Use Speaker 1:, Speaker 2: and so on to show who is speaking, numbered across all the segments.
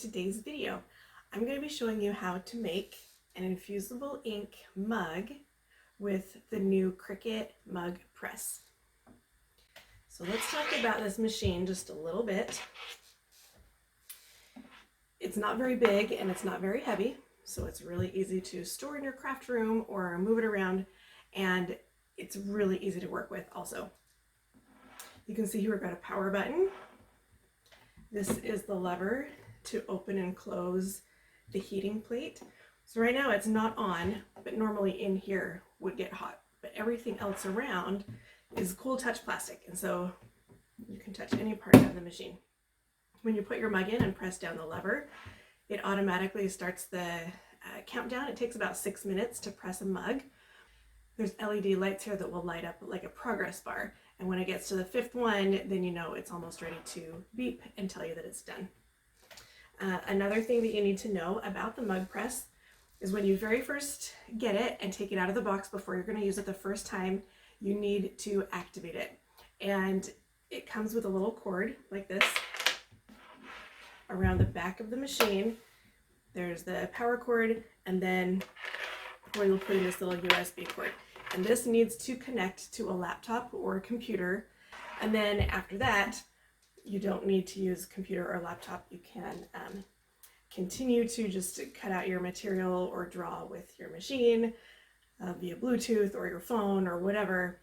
Speaker 1: today's video. I'm going to be showing you how to make an infusible ink mug with the new Cricut Mug Press. So let's talk about this machine just a little bit. It's not very big and it's not very heavy, so it's really easy to store in your craft room or move it around, and it's really easy to work with also. You can see here we've got a power button. This is the lever to open and close the heating plate. So right now it's not on, but normally in here would get hot. But everything else around is cool touch plastic, and so you can touch any part of the machine. When you put your mug in and press down the lever, it automatically starts the countdown. It takes about 6 minutes to press a mug. There's LED lights here that will light up like a progress bar. And when it gets to the 5th one, then you know it's almost ready to beep and tell you that it's done. Another thing that you need to know about the mug press is when you very first get it and take it out of the box before you're going to use it the first time, you need to activate it. And it comes with a little cord like this around the back of the machine. There's the power cord, and then where you'll put in this little USB cord. And this needs to connect to a laptop or a computer. And then after that, you don't need to use a computer or laptop. You can continue to just cut out your material or draw with your machine via Bluetooth or your phone or whatever.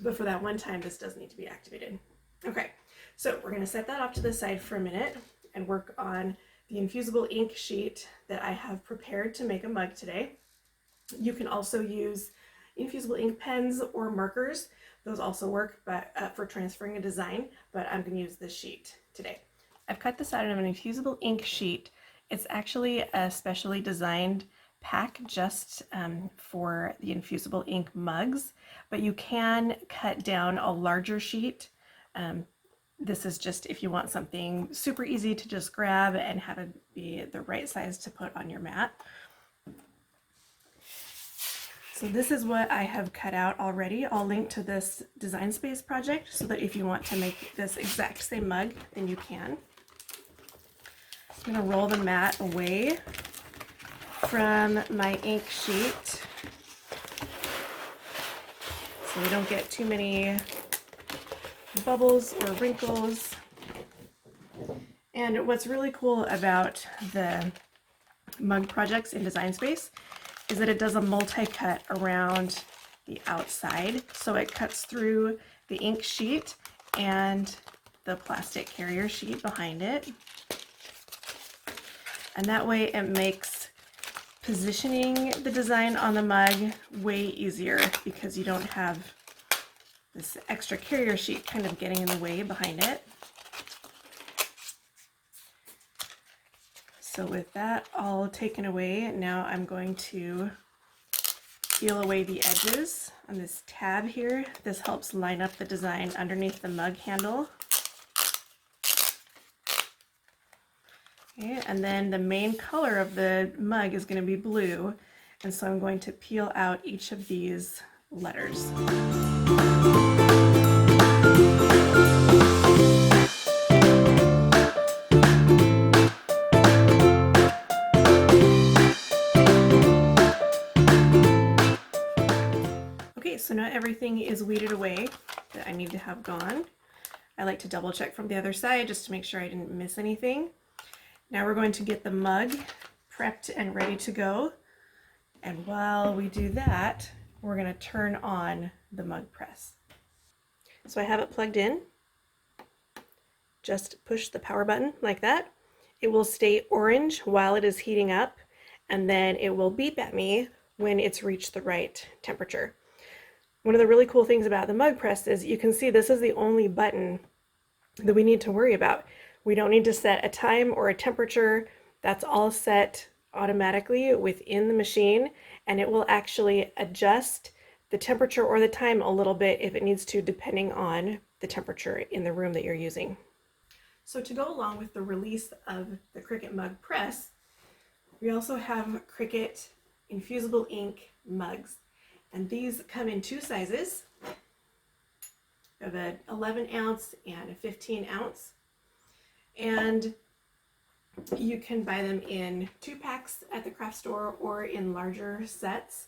Speaker 1: But for that one time, this does need to be activated. Okay, so we're gonna set that off to the side for a minute and work on the infusible ink sheet that I have prepared to make a mug today. You can also use infusible ink pens or markers. Those also work, but for transferring a design, but I'm going to use this sheet today. I've cut this out of an infusible ink sheet. It's actually a specially designed pack just for the infusible ink mugs, but you can cut down a larger sheet. This is just if you want something super easy to just grab and have it be the right size to put on your mat. So this is what I have cut out already. I'll link to this Design Space project so that if you want to make this exact same mug, then you can. I'm going to roll the mat away from my ink sheet so we don't get too many bubbles or wrinkles. And what's really cool about the mug projects in Design Space is that it does a multi-cut around the outside. So it cuts through the ink sheet and the plastic carrier sheet behind it. And that way it makes positioning the design on the mug way easier because you don't have this extra carrier sheet kind of getting in the way behind it. So with that all taken away, now I'm going to peel away the edges on this tab here. This helps line up the design underneath the mug handle. Okay, and then the main color of the mug is going to be blue, and so I'm going to peel out each of these letters. So now everything is weeded away that I need to have gone. I like to double check from the other side just to make sure I didn't miss anything. Now we're going to get the mug prepped and ready to go. And while we do that, we're going to turn on the mug press. So I have it plugged in. Just push the power button like that. It will stay orange while it is heating up, and then it will beep at me when it's reached the right temperature. One of the really cool things about the mug press is you can see this is the only button that we need to worry about. We don't need to set a time or a temperature. That's all set automatically within the machine, and it will actually adjust the temperature or the time a little bit if it needs to, depending on the temperature in the room that you're using. So to go along with the release of the Cricut Mug Press, we also have Cricut Infusible Ink Mugs. And these come in 2 sizes. We have an 11 ounce and a 15 ounce. And You can buy them in 2-packs at the craft store or in larger sets.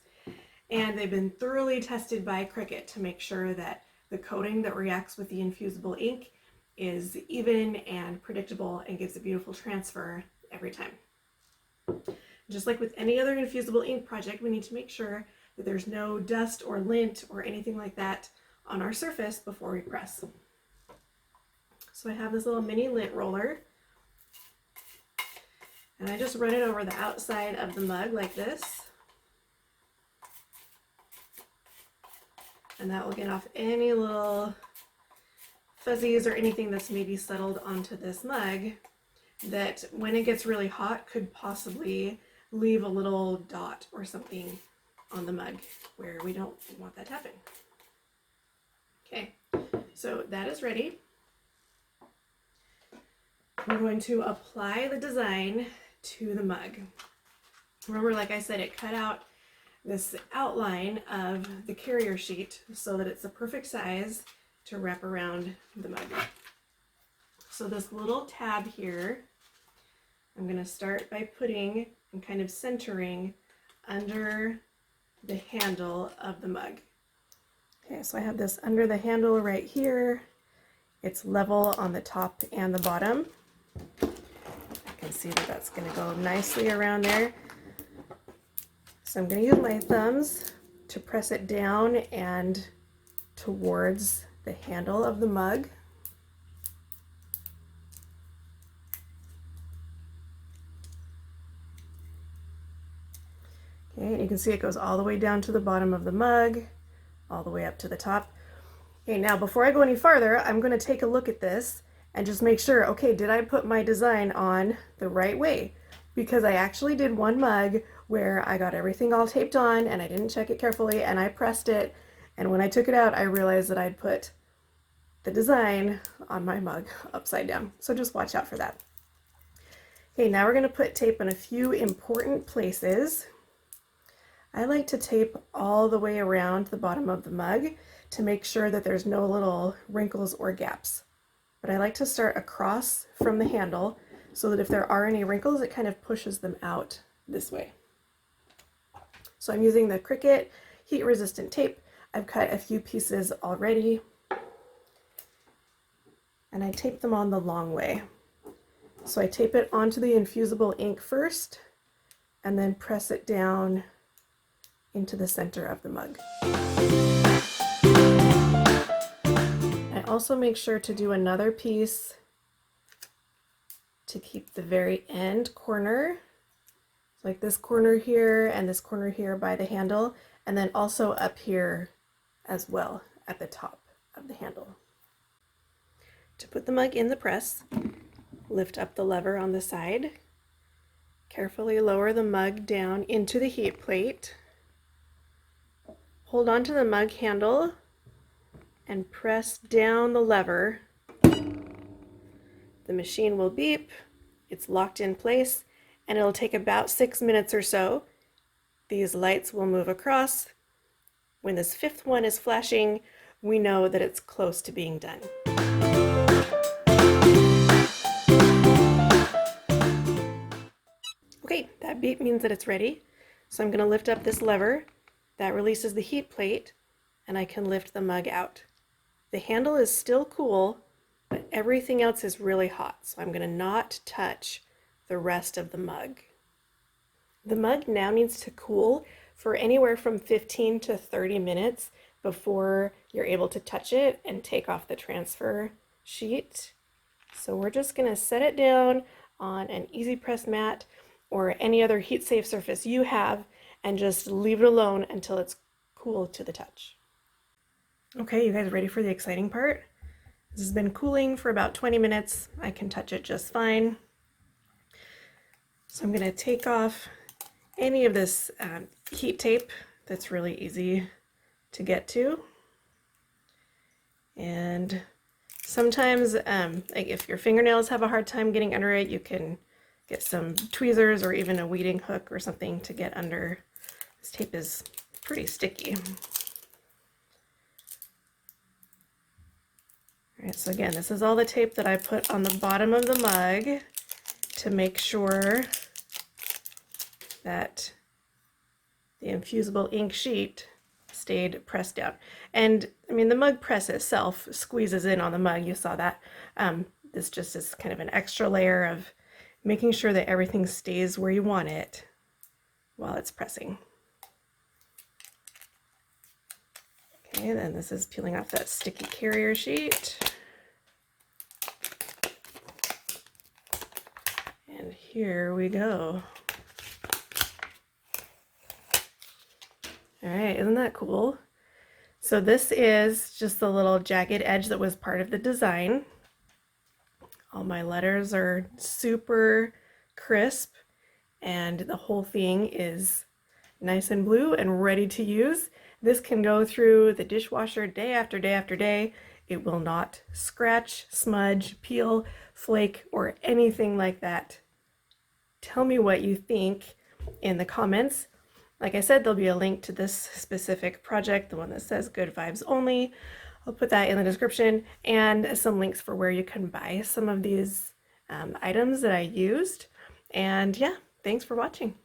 Speaker 1: And they've been thoroughly tested by Cricut to make sure that the coating that reacts with the infusible ink is even and predictable and gives a beautiful transfer every time. Just like with any other infusible ink project, we need to make sure that there's no dust or lint or anything like that on our surface before we press. So I have this little mini lint roller, and I just run it over the outside of the mug like this. And that will get off any little fuzzies or anything that's maybe settled onto this mug that when it gets really hot could possibly leave a little dot or something on the mug where we don't want that to happen. Okay, so that is ready. We're going to apply the design to the mug. Remember, like I said, it cut out this outline of the carrier sheet so that it's the perfect size to wrap around the mug. So this little tab here, I'm going to start by putting and kind of centering under the handle of the mug. Okay, so I have this under the handle right here. It's level on the top and the bottom. I can see that that's going to go nicely around there. So I'm going to use my thumbs to press it down and towards the handle of the mug. Okay, and you can see it goes all the way down to the bottom of the mug, all the way up to the top. Okay, now before I go any farther, I'm going to take a look at this and just make sure, okay, did I put my design on the right way? Because I actually did one mug where I got everything all taped on and I didn't check it carefully and I pressed it, and when I took it out I realized that I'd put the design on my mug upside down. So just watch out for that. Okay, now we're going to put tape in a few important places. I like to tape all the way around the bottom of the mug to make sure that there's no little wrinkles or gaps. But I like to start across from the handle so that if there are any wrinkles, it kind of pushes them out this way. So I'm using the Cricut heat resistant tape. I've cut a few pieces already, and I tape them on the long way. So I tape it onto the infusible ink first and then press it down into the center of the mug. I also make sure to do another piece to keep the very end corner, like this corner here and this corner here by the handle, and then also up here as well at the top of the handle. To put the mug in the press, lift up the lever on the side, carefully lower the mug down into the heat plate, hold on to the mug handle and press down the lever. The machine will beep, it's locked in place, and it'll take about 6 minutes or so. These lights will move across. When this fifth one is flashing, we know that it's close to being done. Okay, that beep means that it's ready. So I'm going to lift up this lever. That releases the heat plate, and I can lift the mug out. The handle is still cool, but everything else is really hot, so I'm going to not touch the rest of the mug. The mug now needs to cool for anywhere from 15 to 30 minutes before you're able to touch it and take off the transfer sheet. So we're just going to set it down on an easy press mat or any other heat safe surface you have and just leave it alone until it's cool to the touch. Okay, you guys ready for the exciting part? This has been cooling for about 20 minutes. I can touch it just fine. So I'm going to take off any of this heat tape that's really easy to get to. And sometimes, like if your fingernails have a hard time getting under it, you can get some tweezers or even a weeding hook or something to get under. This tape is pretty sticky. All right, so again, this is all the tape that I put on the bottom of the mug to make sure that the infusible ink sheet stayed pressed down. And I mean, the mug press itself squeezes in on the mug, you saw that. This just is kind of an extra layer of making sure that everything stays where you want it while it's pressing. Okay, then this is peeling off that sticky carrier sheet. And here we go. All right, isn't that cool? So this is just the little jagged edge that was part of the design. All my letters are super crisp, and the whole thing is nice and blue and ready to use. This can go through the dishwasher day after day after day. It will not scratch, smudge, peel, flake, or anything like that. Tell me what you think in the comments. Like I said, there'll be a link to this specific project, the one that says Good Vibes Only. I'll put that in the description, and some links for where you can buy some of these items that I used. And yeah, thanks for watching.